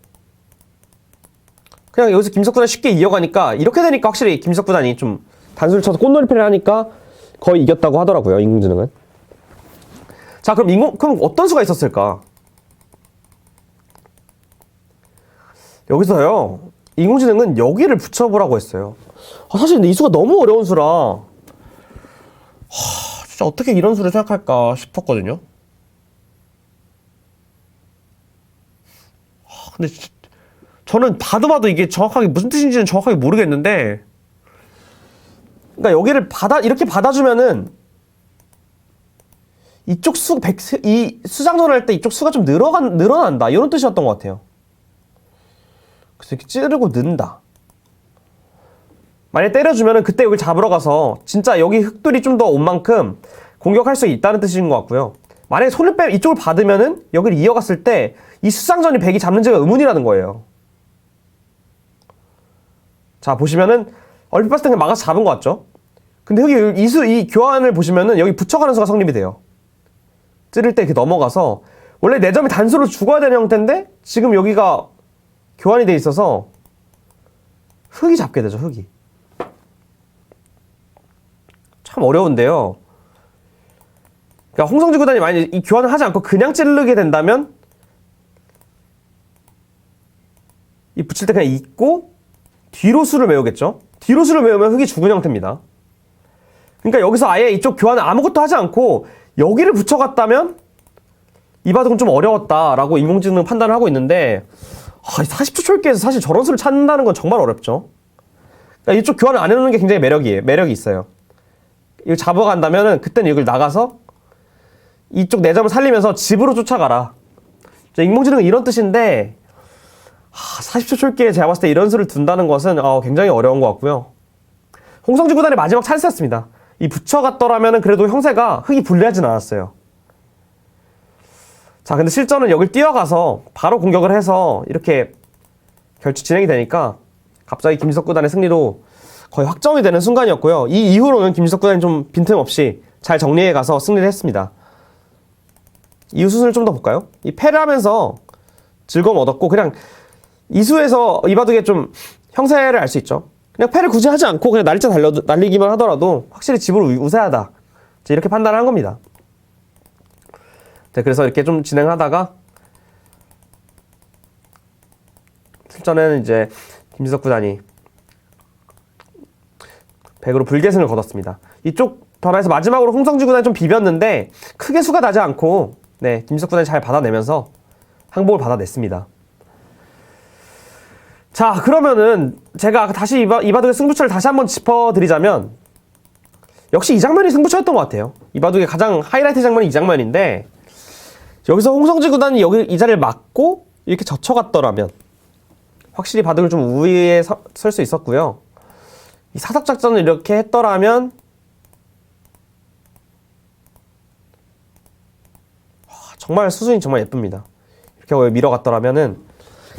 그냥 여기서 김지석 구단이 쉽게 이어가니까 이렇게 되니까 확실히 김지석 구단이 좀 단수를 쳐서 꽃놀이패를 하니까 거의 이겼다고 하더라고요, 인공지능은. 자, 그럼 어떤 수가 있었을까? 여기서요, 인공지능은 여기를 붙여보라고 했어요. 사실 근데 이 수가 너무 어려운 수라, 진짜 어떻게 이런 수를 생각할까 싶었거든요. 근데 저는 봐도 이게 정확하게 무슨 뜻인지는 정확하게 모르겠는데, 그러니까 여기를 이렇게 받아주면은 이쪽 이 수장전을 할 때 이쪽 수가 좀 늘어난다 이런 뜻이었던 것 같아요. 그래서 이렇게 찌르고 는다. 만약에 때려주면은 그때 여기 잡으러 가서 진짜 여기 흑돌이 좀 더 온 만큼 공격할 수 있다는 뜻인 것 같고요. 만약에 이쪽을 받으면은 여기를 이어갔을 때 이 수상전이 백이 잡는지가 의문이라는 거예요. 자, 보시면은 얼핏 봤을 때 그냥 막아서 잡은 것 같죠? 근데 여기 이 교환을 보시면은 여기 붙여가는 수가 성립이 돼요. 찌를 때 이렇게 넘어가서 원래 4점이 단수로 죽어야 되는 형태인데 지금 여기가 교환이 돼 있어서 흑이 잡게 되죠. 흑이. 참 어려운데요. 그러니까 홍성지 구단이 만약에 이 교환을 하지 않고 그냥 찌르게 된다면 이 붙일 때 그냥 있고 뒤로 수를 메우겠죠. 뒤로 수를 메우면 흑이 죽은 형태입니다. 그러니까 여기서 아예 이쪽 교환을 아무것도 하지 않고 여기를 붙여갔다면 이 바둑은 좀 어려웠다라고 인공지능 판단을 하고 있는데 40초 철기에서 사실 저런 수를 찾는다는 건 정말 어렵죠. 그러니까 이쪽 교환을 안 해놓는 게 굉장히 매력이 있어요. 이걸 잡아간다면은 그때는 이걸 나가서 이쪽 4점을 살리면서 집으로 쫓아가라. 인공지능은 이런 뜻인데 40초 철기에 제가 봤을 때 이런 수를 둔다는 것은 굉장히 어려운 것 같고요. 홍성지 구단의 마지막 찬스였습니다. 이 붙여갔더라면은 그래도 형세가 흑이 불리하진 않았어요. 자, 근데 실전은 여길 뛰어가서 바로 공격을 해서 이렇게 결투 진행이 되니까 갑자기 김지석 구단의 승리로 거의 확정이 되는 순간이었고요. 이 이후로는 김지석 구단이 좀 빈틈없이 잘 정리해 가서 승리를 했습니다. 이후 순서를 좀 더 볼까요? 이 패를 하면서 즐거움 얻었고 그냥 이수에서 이 바둑에 좀 형세를 알 수 있죠. 그냥 패를 굳이 하지 않고 그냥 날짜 날리기만 하더라도 확실히 집으로 우세하다. 이렇게 판단을 한 겁니다. 네, 그래서 이렇게 좀 진행하다가 실전에는 이제 김지석 구단이 100으로 불계승을 거뒀습니다. 이쪽 변화에서 마지막으로 홍성지 구단이 좀 비볐는데 크게 수가 나지 않고 김지석 구단이 잘 받아내면서 항복을 받아냈습니다. 자, 그러면은 제가 다시 이 바둑의 승부처를 다시 한번 짚어드리자면 역시 이 장면이 승부처였던 것 같아요. 이 바둑의 가장 하이라이트 장면이 이 장면인데 여기서 홍성지 구단이 여기 이 자리를 막고 이렇게 젖혀갔더라면 확실히 바둑을 좀 우위에 설 수 있었고요. 이 사석작전을 이렇게 했더라면 정말 수순이 정말 예쁩니다. 이렇게 밀어갔더라면은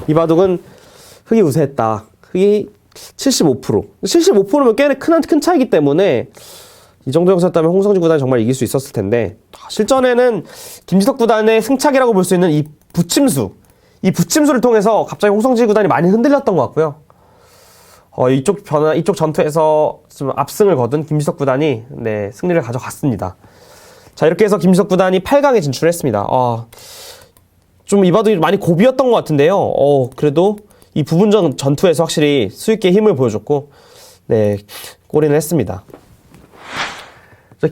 이 바둑은 흑이 우세했다. 흑이 75%. 75%면 꽤 큰 차이기 때문에 이 정도 형세였다면 홍성지 구단이 정말 이길 수 있었을 텐데 실전에는 김지석 구단의 승착이라고 볼 수 있는 이 붙임수를 통해서 갑자기 홍성지 구단이 많이 흔들렸던 것 같고요. 이쪽 전투에서 좀 압승을 거둔 김지석 구단이 승리를 가져갔습니다. 자, 이렇게 해서 김지석 구단이 8강에 진출했습니다. 좀 이 바둑이 많이 고비였던 것 같은데요. 그래도 이 부분적 전투에서 확실히 수있게 힘을 보여줬고 골인을 했습니다.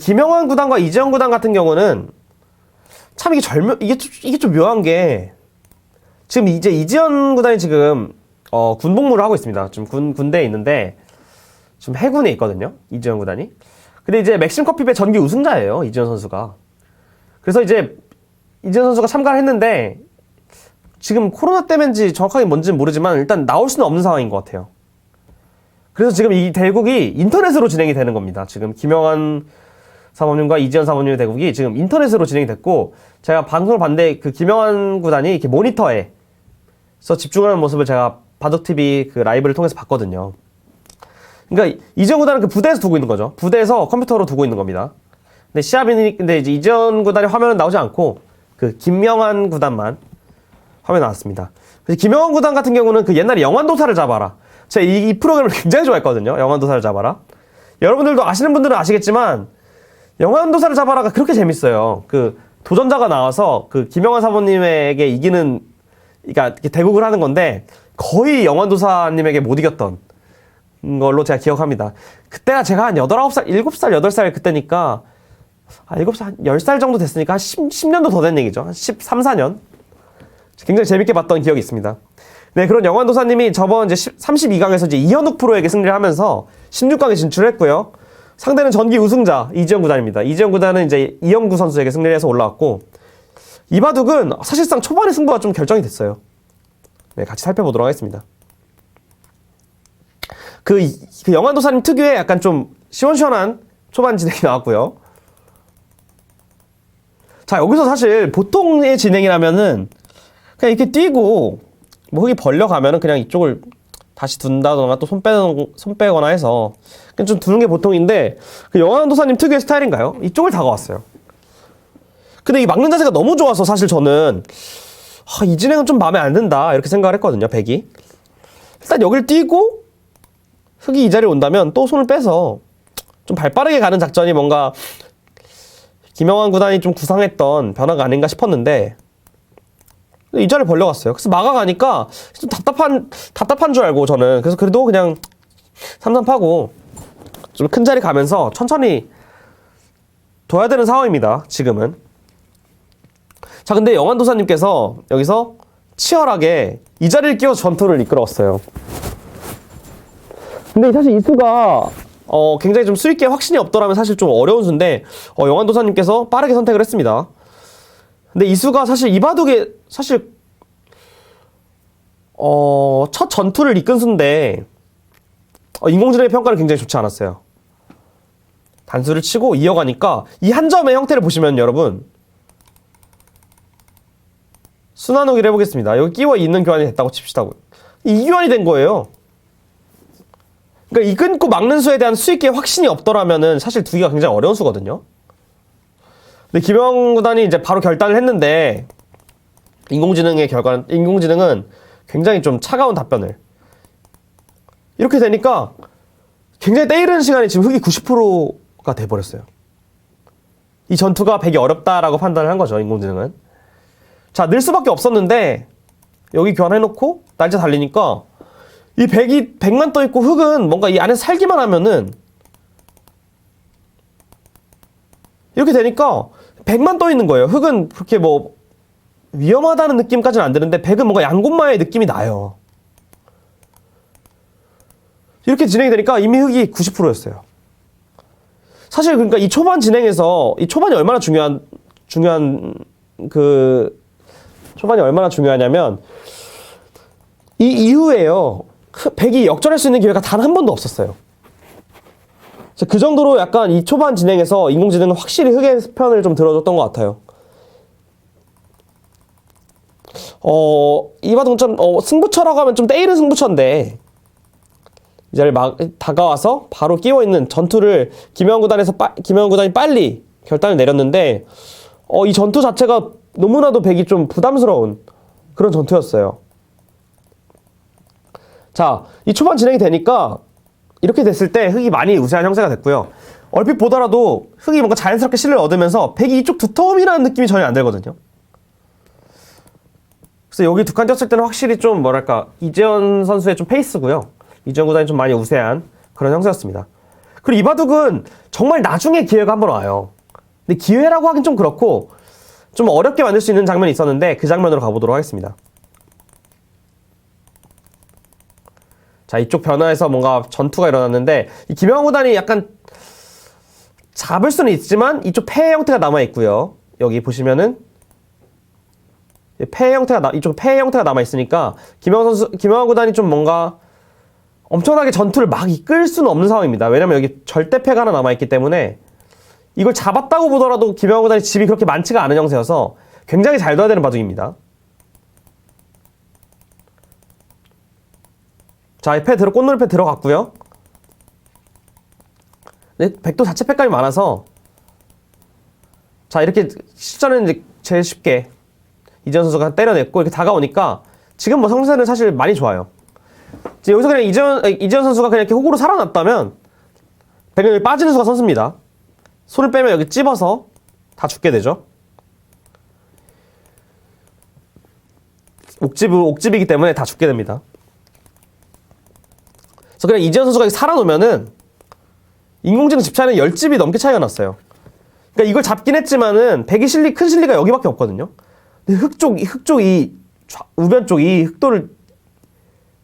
김영환 구단과 이재영 구단 같은 경우는 참 이게 좀 묘한 게 지금 이제 이재현 구단이 지금 군복무를 하고 있습니다. 지금 군대에 있는데 지금 해군에 있거든요. 이재현 구단이. 근데 이제 맥심 커피배 전기 우승자예요. 이재현 선수가. 그래서 이제 이재현 선수가 참가를 했는데 지금 코로나 때문인지 정확하게 뭔지는 모르지만 일단 나올 수는 없는 상황인 것 같아요. 그래서 지금 이 대국이 인터넷으로 진행이 되는 겁니다. 지금 김영환 사모님과 이지현 사모님의 대국이 지금 인터넷으로 진행이 됐고 제가 방송을 봤는데 그 김영환 구단이 이렇게 모니터에서 집중하는 모습을 제가 바둑TV 그 라이브를 통해서 봤거든요. 그러니까 이지현 구단은 그 부대에서 두고 있는 거죠. 부대에서 컴퓨터로 두고 있는 겁니다. 근데 이제 이지현 구단의 화면은 나오지 않고 그 김영환 구단만 화면에 나왔습니다. 그래서 김영환 구단 같은 경우는 그 옛날에 영환도사를 잡아라. 제가 이 프로그램을 굉장히 좋아했거든요. 영환도사를 잡아라. 여러분들도 아시는 분들은 아시겠지만 영환도사를 잡아라가 그렇게 재밌어요. 그 도전자가 나와서 그 김영환 사모님에게 이기는, 그러니까 이렇게 대국을 하는 건데 거의 영환도사님에게 못 이겼던 걸로 제가 기억합니다. 그때가 제가 한 8, 9살, 7살, 8살 그때니까 7살, 10살 정도 됐으니까 한 10년도 더 된 얘기죠. 한 13, 14년. 굉장히 재밌게 봤던 기억이 있습니다. 네, 그런 영환도사님이 저번 이제 32강에서 이제 이현욱 프로에게 승리를 하면서 16강에 진출했고요. 상대는 전기 우승자 이지영 구단입니다. 이지영 구단은 이제 이영구 선수에게 승리를 해서 올라왔고, 이바둑은 사실상 초반에 승부가 좀 결정이 됐어요. 네, 같이 살펴보도록 하겠습니다. 그 영환도사님 특유의 약간 좀 시원시원한 초반 진행이 나왔고요. 자, 여기서 사실 보통의 진행이라면은 그냥 이렇게 뛰고 뭐 흙이 벌려가면은 그냥 이쪽을 다시 둔다거나 또 손 빼거나 해서 그냥 좀 두는 게 보통인데, 그 영환도사님 특유의 스타일인가요? 이쪽을 다가왔어요. 근데 이 막는 자세가 너무 좋아서 사실 저는 이 진행은 좀 마음에 안 든다 이렇게 생각을 했거든요. 백이 일단 여길 뛰고 흙이 이 자리에 온다면 또 손을 빼서 좀 발빠르게 가는 작전이 뭔가 김영환 구단이 좀 구상했던 변화가 아닌가 싶었는데, 이 자리를 벌려갔어요. 그래서 막아가니까 좀 답답한 줄 알고 저는, 그래서 그래도 그냥 삼삼파고 좀 큰 자리 가면서 천천히 둬야 되는 상황입니다. 지금은. 자, 근데 영환도사님께서 여기서 치열하게 이 자리를 끼워서 전투를 이끌어왔어요. 근데 사실 이 수가 굉장히 좀 수익계 확신이 없더라면 사실 좀 어려운 수인데, 영환도사님께서 빠르게 선택을 했습니다. 근데 이 수가 사실 이바둑의 사실 첫 전투를 이끈 수인데 인공지능의 평가는 굉장히 좋지 않았어요. 단수를 치고 이어가니까 이 한 점의 형태를 보시면 여러분, 순환호기를 해보겠습니다. 여기 끼워 있는 교환이 됐다고 칩시다고요. 이 교환이 된 거예요. 그러니까 이 끊고 막는 수에 대한 수익계 확신이 없더라면은 사실 두기가 굉장히 어려운 수거든요. 근데 김영 구단이 이제 바로 결단을 했는데, 인공지능은 굉장히 좀 차가운 답변을. 이렇게 되니까 굉장히 때이르는 시간이 지금 흙이 90%가 돼버렸어요. 이 전투가 백이 어렵다라고 판단을 한 거죠, 인공지능은. 자, 늘 수밖에 없었는데, 여기 교환해놓고 날짜 달리니까, 이 백만 떠있고 흙은 뭔가 이 안에서 살기만 하면은, 이렇게 되니까, 백만 떠있는 거예요. 흙은 그렇게 뭐, 위험하다는 느낌까지는 안 드는데, 백은 뭔가 양곤마의 느낌이 나요. 이렇게 진행이 되니까 이미 흙이 90%였어요. 사실 그러니까 이 초반 진행에서, 이 초반이 얼마나 초반이 얼마나 중요하냐면, 이 이후에요, 백이 역전할 수 있는 기회가 단 한 번도 없었어요. 그 정도로 약간 이 초반 진행에서 인공지능은 확실히 흙의 편을 좀 들어줬던 것 같아요. 이 바둑은 좀, 승부처라고 하면 좀 때이른 승부처인데, 이 자리를 다가와서 바로 끼워있는 전투를 김영환 구단이 빨리 결단을 내렸는데, 이 전투 자체가 너무나도 백이 좀 부담스러운 그런 전투였어요. 자, 이 초반 진행이 되니까 이렇게 됐을 때 흙이 많이 우세한 형세가 됐고요. 얼핏 보더라도 흙이 뭔가 자연스럽게 실을 얻으면서 백이 이쪽 두터움이라는 느낌이 전혀 안 들거든요. 그래서 여기 두 칸 띄었을 때는 확실히 좀 뭐랄까, 이재현 선수의 좀 페이스고요. 이재현 구단이 좀 많이 우세한 그런 형세였습니다. 그리고 이 바둑은 정말 나중에 기회가 한번 와요. 근데 기회라고 하긴 좀 그렇고 좀 어렵게 만들 수 있는 장면이 있었는데, 그 장면으로 가보도록 하겠습니다. 자, 이쪽 변화에서 뭔가 전투가 일어났는데, 이 김영환 구단이 약간 잡을 수는 있지만 이쪽 패 형태가 남아있고요. 여기 보시면은 이쪽 패 형태가 남아있으니까 김영환 구단이 좀 뭔가 엄청나게 전투를 막 이끌 수는 없는 상황입니다. 왜냐면 여기 절대패가 하나 남아있기 때문에 이걸 잡았다고 보더라도 김영환 구단이 집이 그렇게 많지가 않은 형세여서 굉장히 잘 둬야 되는 바둑입니다. 자, 꽃놀이 패 들어갔고요. 근데 백도 자체 패감이 많아서, 자, 이렇게 실전은 이제 제일 쉽게 이재현 선수가 때려냈고, 이렇게 다가오니까 지금 뭐 상세는 사실 많이 좋아요. 여기서 그냥 이재현 선수가 그냥 이렇게 호구로 살아났다면 백은 여기 빠지는 수가 선수입니다. 손을 빼면 여기 찝어서 다 죽게 되죠. 옥집이기 때문에 다 죽게 됩니다. 그래서 그냥 이재현 선수가 살아놓으면은 인공지능 집 차이는 10집이 넘게 차이가 났어요. 그러니까 이걸 잡긴 했지만은 큰 실리가 여기밖에 없거든요. 근데 이 우변 쪽 이 흑도를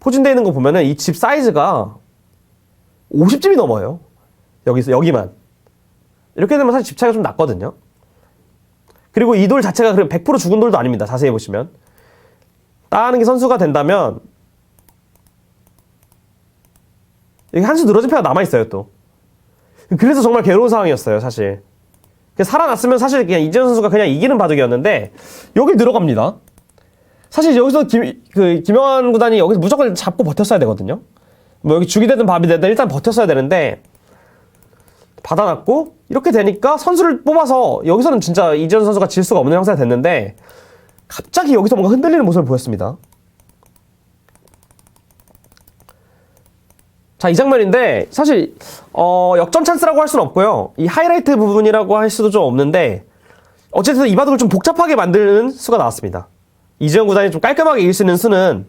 포진되어 있는 거 보면은 이 집 사이즈가 50집이 넘어요. 여기만. 이렇게 되면 사실 집 차이가 좀 났거든요. 그리고 이 돌 자체가 100% 죽은 돌도 아닙니다. 자세히 보시면. 따는 게 선수가 된다면 여기 한 수 늘어진 패가 남아있어요, 또. 그래서 정말 괴로운 상황이었어요, 사실. 살아났으면 사실 그냥 이재현 선수가 그냥 이기는 바둑이었는데 여기 들어갑니다. 사실 여기서 김영환 구단이 여기서 무조건 잡고 버텼어야 되거든요. 뭐 여기 죽이 되든 밥이 되든 일단 버텼어야 되는데 받아놨고 이렇게 되니까 선수를 뽑아서 여기서는 진짜 이재현 선수가 질 수가 없는 형세가 됐는데 갑자기 여기서 뭔가 흔들리는 모습을 보였습니다. 자, 이 장면인데 사실 역전 찬스라고 할 수는 없고요. 이 하이라이트 부분이라고 할 수도 좀 없는데 어쨌든 이 바둑을 좀 복잡하게 만드는 수가 나왔습니다. 이재현 구단이 좀 깔끔하게 이길 수 있는 수는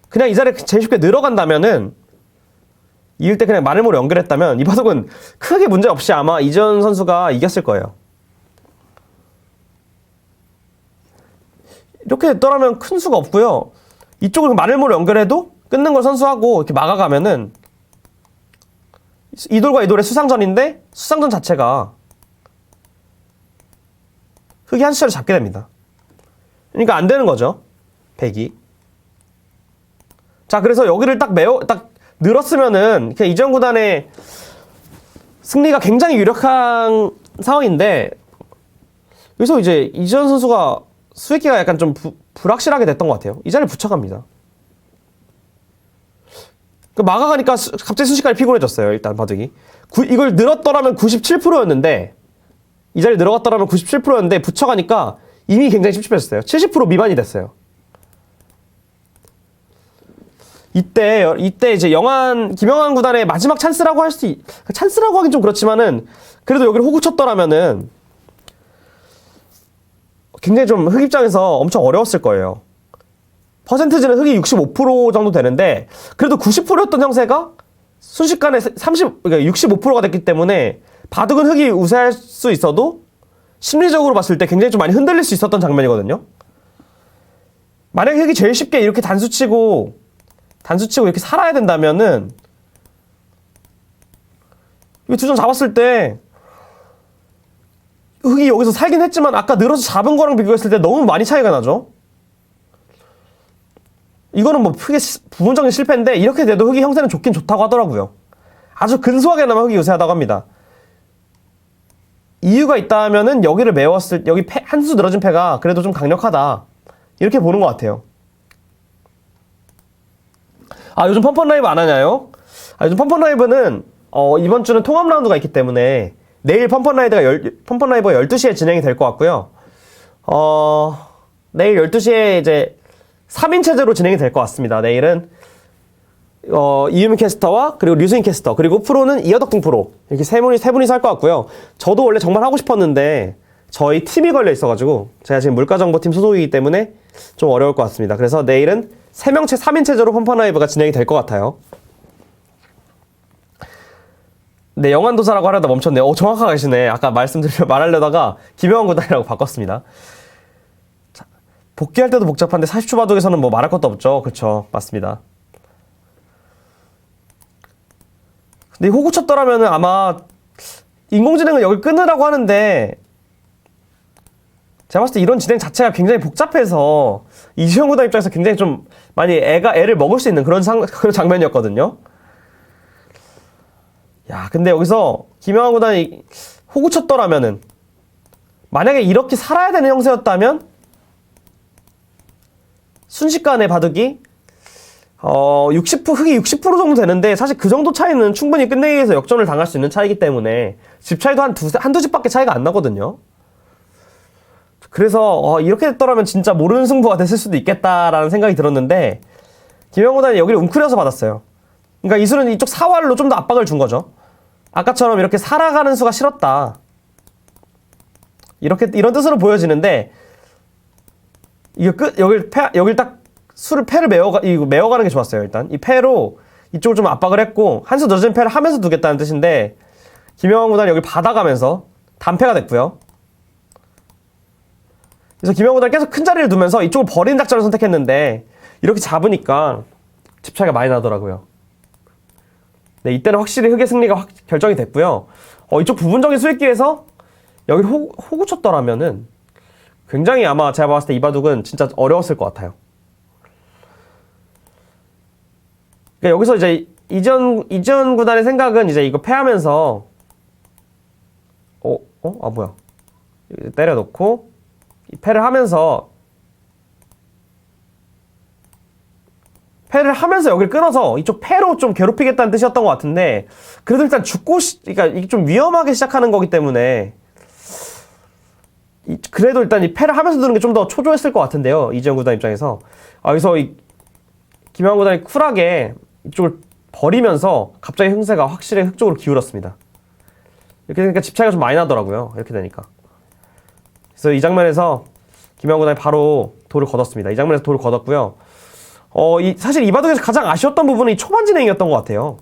그냥 이 자리에 제일 쉽게 늘어간다면은 이길 때 그냥 마늘모를 연결했다면 이 바둑은 크게 문제 없이 아마 이재현 선수가 이겼을 거예요. 이렇게 됐더라면 큰 수가 없고요. 이쪽을 마늘모를 연결해도 끊는 걸 선수하고 이렇게 막아가면은 이 돌과 이 돌의 수상전인데 수상전 자체가 흑이 한 수차례 잡게 됩니다. 그러니까 안 되는 거죠. 백이. 자, 그래서 여기를 딱 늘었으면은 그냥 이재현 구단의 승리가 굉장히 유력한 상황인데 여기서 이제 이재현 선수가 수익기가 약간 좀 불확실하게 됐던 것 같아요. 이 자리를 붙여갑니다. 막아가니까 갑자기 순식간에 피곤해졌어요. 일단 바둑이. 이걸 늘었더라면 97%였는데 이 자리에 늘어갔더라면 97%였는데 붙여가니까 이미 굉장히 찝찝했어요. 70% 미만이 됐어요. 이때 이제 김영환 구단의 마지막 찬스라고 찬스라고 하긴 좀 그렇지만은 그래도 여기를 호구 쳤더라면은 굉장히 좀 흑 입장에서 엄청 어려웠을 거예요. 퍼센트지는 흑이 65% 정도 되는데 그래도 90%였던 형세가 순식간에 그러니까 65%가 됐기 때문에 바둑은 흑이 우세할 수 있어도 심리적으로 봤을 때 굉장히 좀 많이 흔들릴 수 있었던 장면이거든요. 만약에 흑이 제일 쉽게 이렇게 단수치고 이렇게 살아야 된다면은 이 두 점 잡았을 때 흑이 여기서 살긴 했지만 아까 늘어서 잡은 거랑 비교했을 때 너무 많이 차이가 나죠. 이거는 뭐 크게 부분적인 실패인데 이렇게 돼도 흑이 형세는 좋긴 좋다고 하더라고요. 아주 근소하게나마 흑이 우세하다고 합니다. 이유가 있다면은 여기를 메웠을 여기 한 수 늘어진 패가 그래도 좀 강력하다 이렇게 보는 것 같아요. 아, 요즘 펀펀 라이브 안 하냐요? 요즘 펀펀 라이브는 이번 주는 통합 라운드가 있기 때문에 내일 펀펀 라이브가 12시에 진행이 될 것 같고요. 내일 12시에 이제 3인 체제로 진행이 될 것 같습니다. 내일은 이유민 캐스터와 그리고 류수인 캐스터 그리고 프로는 이어덕등 프로 이렇게 세 분이서 할 것 같고요. 저도 원래 정말 하고 싶었는데 저희 팀이 걸려 있어가지고 제가 지금 물가정보팀 소속이기 때문에 좀 어려울 것 같습니다. 그래서 내일은 3명체 3인 체제로 펀펀 라이브가 진행이 될 것 같아요. 네, 영환도사라고 하려다 멈췄네요. 정확하게 하시네. 아까 말하려다가 김영환 구단이라고 바꿨습니다. 자, 복귀할 때도 복잡한데 40초 바둑에서는 뭐 말할 것도 없죠. 그쵸, 맞습니다. 근데 호구 쳤더라면은 아마 인공지능은 여기 끊으라고 하는데 제가 봤을 때 이런 진행 자체가 굉장히 복잡해서 이재현 구단 입장에서 굉장히 좀 많이 애를 먹을 수 있는 그런 장면이었거든요. 야, 근데 여기서 김영환 구단이 호구 쳤더라면은 만약에 이렇게 살아야 되는 형세였다면 순식간에 바둑이 흑이 60% 정도 되는데 사실 그 정도 차이는 충분히 끝내기 위해서 역전을 당할 수 있는 차이기 때문에 집 차이도 한두 집밖에 차이가 안 나거든요. 그래서 이렇게 됐더라면 진짜 모르는 승부가 됐을 수도 있겠다라는 생각이 들었는데 김영환 구단이 여기를 웅크려서 받았어요. 그러니까 이 수는 이쪽 사활로 좀 더 압박을 준 거죠. 아까처럼 이렇게 살아가는 수가 싫었다. 이런 뜻으로 보여지는데 이거 여길 딱 수를 패를 메워가는 게 좋았어요. 일단 이 패로 이쪽을 좀 압박을 했고 한 수 늦은 패를 하면서 두겠다는 뜻인데 김영환 구단이 여기 받아가면서 단패가 됐고요. 그래서 김영환 구단이 계속 큰 자리를 두면서 이쪽을 버리는 작전을 선택했는데 이렇게 잡으니까 집 차이가 많이 나더라고요. 네, 이때는 확실히 흑의 승리가 결정이 됐고요. 이쪽 부분적인 수익 기에서 여기를 호구 쳤더라면은 굉장히 아마 제가 봤을 때 이바둑은 진짜 어려웠을 것 같아요. 그러니까 여기서 이제 이전 구단의 생각은 이제 이거 패하면서 뭐야, 때려놓고 패를 하면서 여기를 끊어서 이쪽 패로 좀 괴롭히겠다는 뜻이었던 것 같은데 그래도 일단 그러니까 이게 좀 위험하게 시작하는 거기 때문에 그래도 일단 이 패를 하면서 두는 게 좀 더 초조했을 것 같은데요. 이재영 구단 입장에서 그래서 김영환 구단이 쿨하게 이쪽을 버리면서 갑자기 흥세가 확실히 흑 쪽으로 기울었습니다. 이렇게 되니까 집 차이가 좀 많이 나더라고요. 이렇게 되니까. 그래서 이 장면에서 김영환 구단이 바로 돌을 걷었습니다. 이 장면에서 돌을 걷었고요. 사실 이 바둑에서 가장 아쉬웠던 부분은 이 초반 진행이었던 것 같아요.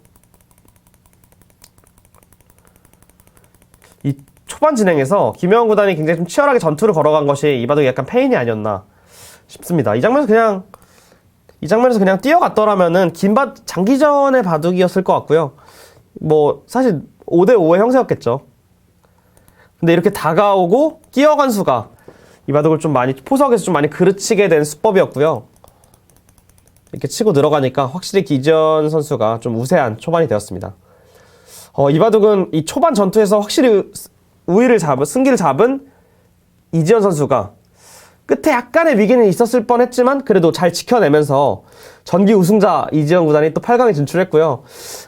이 초반 진행에서 김영환 구단이 굉장히 좀 치열하게 전투를 걸어간 것이 이 바둑이 약간 패인이 아니었나 싶습니다. 이 장면에서 그냥 뛰어갔더라면은 장기전의 바둑이었을 것 같고요. 뭐 사실 5대5의 형세였겠죠. 근데 이렇게 다가오고 끼어간 수가 이 바둑을 좀 많이 포석에서 좀 많이 그르치게 된 수법이었고요. 이렇게 치고 들어가니까 확실히 기전 선수가 좀 우세한 초반이 되었습니다. 이 바둑은 이 초반 전투에서 확실히 승기를 잡은 이지현 선수가 끝에 약간의 위기는 있었을 뻔했지만 그래도 잘 지켜내면서 전기 우승자 이지현 구단이 또 8강에 진출했고요.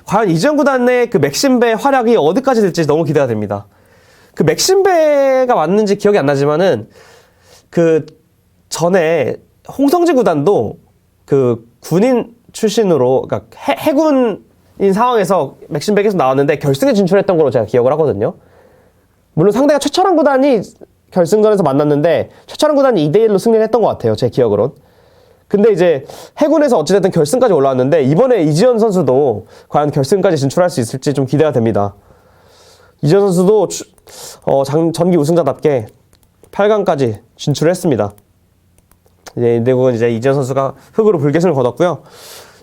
과연 이지현 구단의 그 맥심배 활약이 어디까지 될지 너무 기대가 됩니다. 그 맥심배가 맞는지 기억이 안 나지만은 그 전에 홍성지 구단도 그 군인 출신으로 그러니까 해군인 상황에서 맥심배 계속 나왔는데 결승에 진출했던 걸로 제가 기억을 하거든요. 물론 상대가 최철환 구단이 결승전에서 만났는데 최철환 구단이 2대1로 승리를 했던 것 같아요. 제 기억으론. 근데 이제 해군에서 어찌됐든 결승까지 올라왔는데 이번에 이지현 선수도 과연 결승까지 진출할 수 있을지 좀 기대가 됩니다. 이지현 선수도 전기 우승자답게 8강까지 진출했습니다. 결국은 이제 이지현 선수가 흑으로 불계승을 거뒀고요.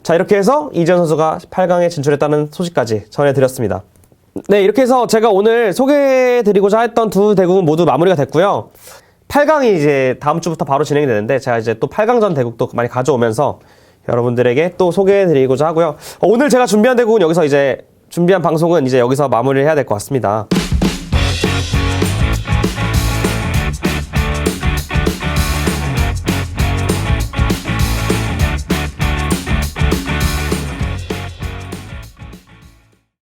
자, 이렇게 해서 이지현 선수가 8강에 진출했다는 소식까지 전해드렸습니다. 네, 이렇게 해서 제가 오늘 소개해드리고자 했던 두 대국은 모두 마무리가 됐고요. 8강이 이제 다음 주부터 바로 진행이 되는데 제가 이제 또 8강전 대국도 많이 가져오면서 여러분들에게 또 소개해드리고자 하고요. 오늘 제가 준비한 대국은 준비한 방송은 이제 여기서 마무리를 해야 될 것 같습니다.